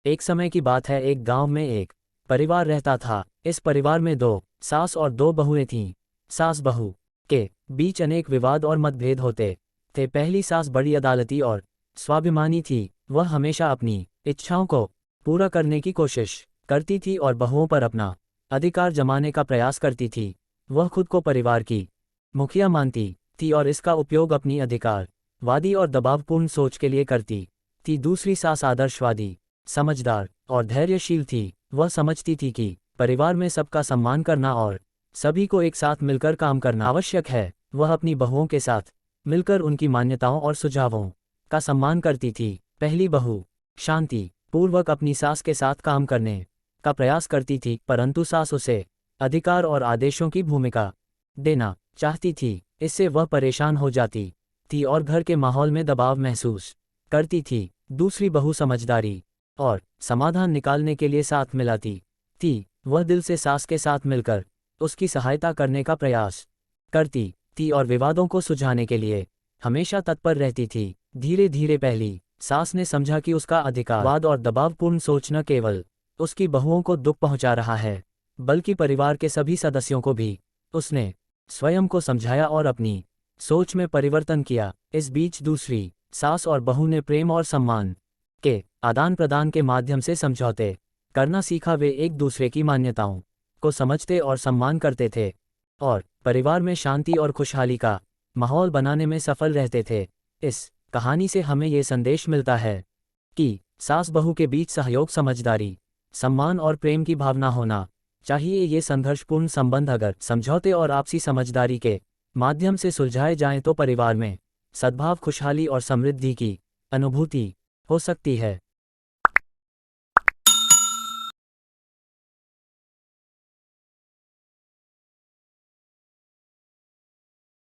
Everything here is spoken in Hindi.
एक समय की बात है, एक गांव में एक परिवार रहता था। इस परिवार में दो सास और दो बहुएं थीं। सास बहू के बीच अनेक विवाद और मतभेद होते थे। पहली सास बड़ी अदालती और स्वाभिमानी थी। वह हमेशा अपनी इच्छाओं को पूरा करने की कोशिश करती थी और बहुओं पर अपना अधिकार जमाने का प्रयास करती थी। वह खुद को परिवार की मुखिया मानती थी और इसका उपयोग अपनी अधिकारवादी और दबावपूर्ण सोच के लिए करती थी। दूसरी सास आदर्शवादी, समझदार और धैर्यशील थी। वह समझती थी कि परिवार में सबका सम्मान करना और सभी को एक साथ मिलकर काम करना आवश्यक है। वह अपनी बहुओं के साथ मिलकर उनकी मान्यताओं और सुझावों का सम्मान करती थी। पहली बहू शांति पूर्वक अपनी सास के साथ काम करने का प्रयास करती थी, परंतु सास उसे अधिकार और आदेशों की भूमिका देना चाहती थी। इससे वह परेशान हो जाती थी और घर के माहौल में दबाव महसूस करती थी। दूसरी बहू समझदारी और समाधान निकालने के लिए साथ मिलाती थी। वह दिल से सास के साथ मिलकर उसकी सहायता करने का प्रयास करती थी और विवादों को सुलझाने के लिए हमेशा तत्पर रहती थी। धीरे धीरे पहली सास ने समझा कि उसका अधिकारवाद और दबावपूर्ण सोच न केवल उसकी बहुओं को दुख पहुंचा रहा है, बल्कि परिवार के सभी सदस्यों को भी। उसने स्वयं को समझाया और अपनी सोच में परिवर्तन किया। इस बीच दूसरी सास और बहू ने प्रेम और सम्मान के आदान प्रदान के माध्यम से समझौते करना सीखा। वे एक दूसरे की मान्यताओं को समझते और सम्मान करते थे और परिवार में शांति और खुशहाली का माहौल बनाने में सफल रहते थे। इस कहानी से हमें ये संदेश मिलता है कि सास बहू के बीच सहयोग, समझदारी, सम्मान और प्रेम की भावना होना चाहिए। ये संघर्षपूर्ण संबंध अगर समझौते और आपसी समझदारी के माध्यम से सुलझाए जाएं तो परिवार में सद्भाव, खुशहाली और समृद्धि की अनुभूति हो सकती है।